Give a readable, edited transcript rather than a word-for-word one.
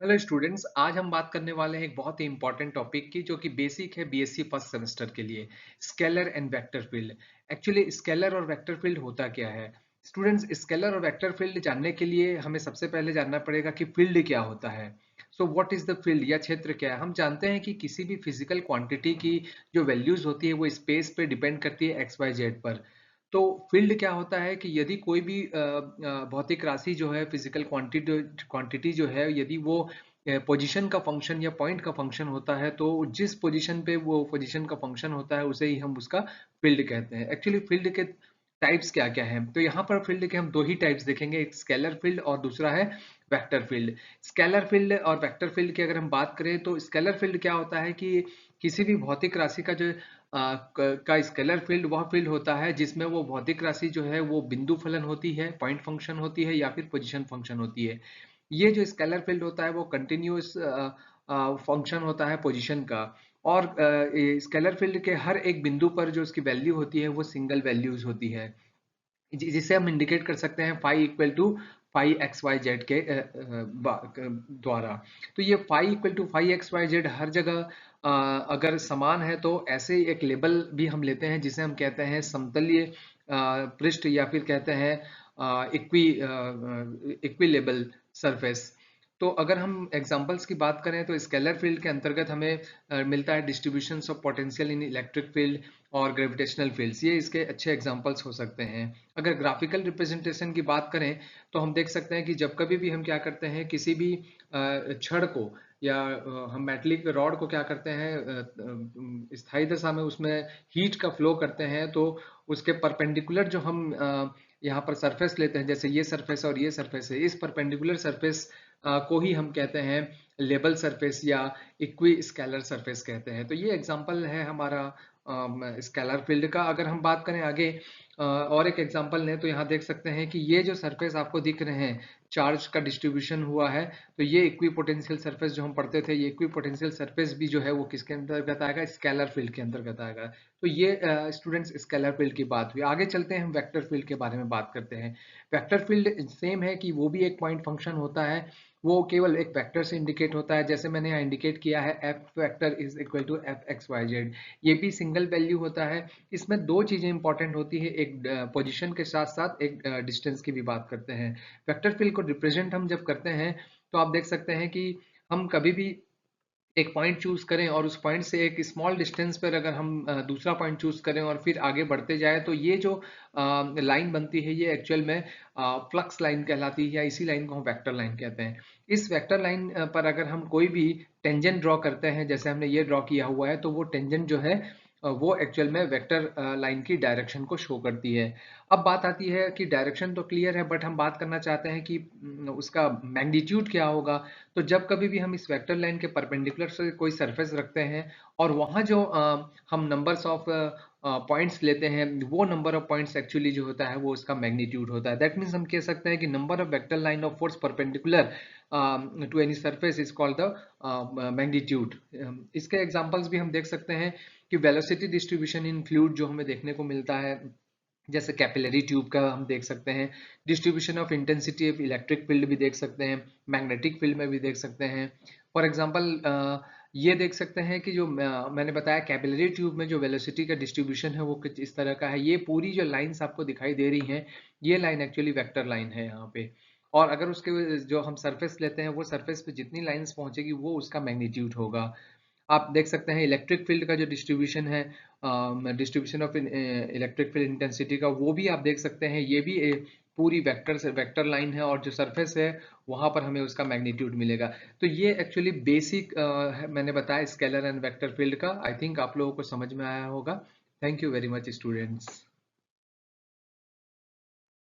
Hello students, आज हम बात करने वाले हैं एक बहुत ही इंपॉर्टेंट टॉपिक की जो कि बेसिक है बीएससी फर्स्ट सेमेस्टर के लिए। Scalar and vector field. Actually scalar और वेक्टर फील्ड होता क्या है? स्टूडेंट्स, स्केलर और वेक्टर फील्ड जानने के लिए हमें सबसे पहले जानना पड़ेगा कि फील्ड क्या होता है। So what is the field या क्षेत्र क्या है? हम जानते हैं कि किसी भी फिजिकल क्वांटिटी की जो वैल्यूज होती है वो स्पेस पे डिपेंड करती है एक्स वाई जेड पर। तो फील्ड क्या होता है कि यदि कोई भी भौतिक राशि जो है, फिजिकल क्वांटिटी क्वांटिटी जो है, यदि वो पोजीशन का फंक्शन या पॉइंट का फंक्शन होता है, तो जिस पोजीशन पे वो पोजीशन का फंक्शन होता है उसे ही हम उसका फील्ड कहते हैं। एक्चुअली फील्ड के टाइप्स क्या क्या हैं? तो यहाँ पर फील्ड के हम दो ही टाइप्स देखेंगे, एक स्केलर फील्ड और दूसरा है वेक्टर फील्ड। स्केलर फील्ड और वेक्टर फील्ड की अगर हम बात करें तो स्केलर फील्ड क्या होता है कि किसी भी भौतिक राशि का जो का स्केलर फील्ड वह फील्ड होता है जिसमें वो भौतिक राशि जो है वो बिंदु फलन होती है, पॉइंट फंक्शन होती है या फिर पोजीशन फंक्शन होती है। ये जो स्केलर फील्ड होता है वो कंटिन्यूअस फंक्शन होता है पोजीशन का। और स्केलर फील्ड के हर एक बिंदु पर जो उसकी वैल्यू होती है वो सिंगल वैल्यूज होती है, जिसे हम इंडिकेट कर सकते हैं phi equal to phi x Y z के द्वारा। तो ये phi equal to phi x Y z हर जगह अगर समान है तो ऐसे ही एक लेबल भी हम लेते हैं जिसे हम कहते हैं समतलीय पृष्ठ या फिर कहते हैं इक्वी लेबल सरफेस। तो अगर हम एग्जांपल्स की बात करें तो स्केलर फील्ड के अंतर्गत हमें मिलता है distribution of potential in electric field और ग्रेविटेशनल फील्ड्स। ये इसके अच्छे एग्जांपल्स हो सकते हैं। अगर ग्राफिकल रिप्रेजेंटेशन की बात करें तो हम देख सकते हैं कि जब कभी भी हम क्या करते हैं, किसी भी छड़ को या हम मेटलिक रॉड को क्या करते हैं, स्थायी दशा में उसमें हीट का फ्लो करते हैं, तो उसके परपेंडिकुलर जो हम यहाँ पर सरफेस लेते हैं, जैसे ये सरफेस और ये सरफेस है, इस परपेंडिकुलर सरफेस को ही हम कहते हैं लेबल सरफेस या इक्वी स्केलर सरफेस कहते हैं। तो ये एग्जांपल है हमारा स्केलर फील्ड का। अगर हम बात करें आगे और एक एग्जांपल लें तो यहाँ देख सकते हैं कि ये जो सरफेस आपको दिख रहे हैं, चार्ज का डिस्ट्रीब्यूशन हुआ है, तो ये इक्वी पोटेंशियल सरफेस जो हम पढ़ते थे, ये इक्वी पोटेंशियल सरफेस भी जो है वो किसके अंतर्गत आएगा? स्केलर फील्ड के अंतर्गत आएगा। तो ये स्टूडेंट्स स्केलर फील्ड की बात हुई। आगे चलते हैं, हम वेक्टर फील्ड के बारे में बात करते हैं। वेक्टर फील्ड सेम है कि वो भी एक पॉइंट फंक्शन होता है, वो केवल एक वेक्टर से इंडिकेट होता है। जैसे मैंने यहाँ इंडिकेट किया है, F vector is equal to F X Y Z. ये भी सिंगल वैल्यू होता है। इसमें दो चीजें इंपॉर्टेंट होती है, एक पोजीशन के साथ साथ एक डिस्टेंस की भी बात करते हैं। वेक्टर फील्ड को रिप्रेजेंट हम जब करते हैं तो आप देख सकते हैं कि हम कभी भी एक पॉइंट चूज करें और उस पॉइंट से एक स्मॉल डिस्टेंस पर अगर हम दूसरा पॉइंट चूज करें और फिर आगे बढ़ते जाए, तो ये जो लाइन बनती है ये एक्चुअल में फ्लक्स लाइन कहलाती है, या इसी लाइन को हम वेक्टर लाइन कहते हैं। इस वेक्टर लाइन पर अगर हम कोई भी टेंजेंट ड्रॉ करते हैं, जैसे हमने ये ड्रॉ किया हुआ है, तो वो टेंजेंट जो है वो एक्चुअल में वेक्टर लाइन की डायरेक्शन को शो करती है। अब बात आती है कि डायरेक्शन तो क्लियर है, बट हम बात करना चाहते हैं कि उसका मैग्नीट्यूड क्या होगा। तो जब कभी भी हम इस वेक्टर लाइन के परपेंडिकुलर से कोई सरफेस रखते हैं और वहाँ जो हम नंबर्स ऑफ पॉइंट्स लेते हैं, वो नंबर ऑफ पॉइंट्स एक्चुअली जो होता है वो उसका मैग्नीट्यूड होता है। दैट मीन्स हम कह सकते हैं कि number of vector line of force perpendicular to any surface is called the magnitude. इसके एग्जांपल्स भी हम देख सकते हैं कि वेलोसिटी डिस्ट्रीब्यूशन इन फ्लूइड जो हमें देखने को मिलता है, जैसे कैपिलरी ट्यूब का हम देख सकते हैं। Distribution of intensity of electric field भी देख सकते हैं, मैग्नेटिक फील्ड में भी देख सकते हैं। फॉर एग्जांपल ये देख सकते हैं कि जो मैंने बताया कैपिलरी ट्यूब में जो वेलोसिटी का डिस्ट्रीब्यूशन है वो कुछ इस तरह का है। ये पूरी जो लाइंस आपको दिखाई दे रही हैं, ये लाइन एक्चुअली वेक्टर लाइन है यहाँ पे। और अगर उसके जो हम सरफेस लेते हैं, वो सरफेस पे जितनी लाइंस पहुंचेगी वो उसका मैग्नीट्यूड होगा। आप देख सकते हैं इलेक्ट्रिक फील्ड का जो डिस्ट्रीब्यूशन है, distribution of electric field intensity का, वो भी आप देख सकते हैं। ये भी पूरी वेक्टर से वेक्टर लाइन है और जो सरफेस है वहां पर हमें उसका मैग्नीट्यूड मिलेगा। तो ये एक्चुअली बेसिक मैंने बताया स्केलर एंड वेक्टर फील्ड का। आई थिंक आप लोगों को समझ में आया होगा। Thank you very much students.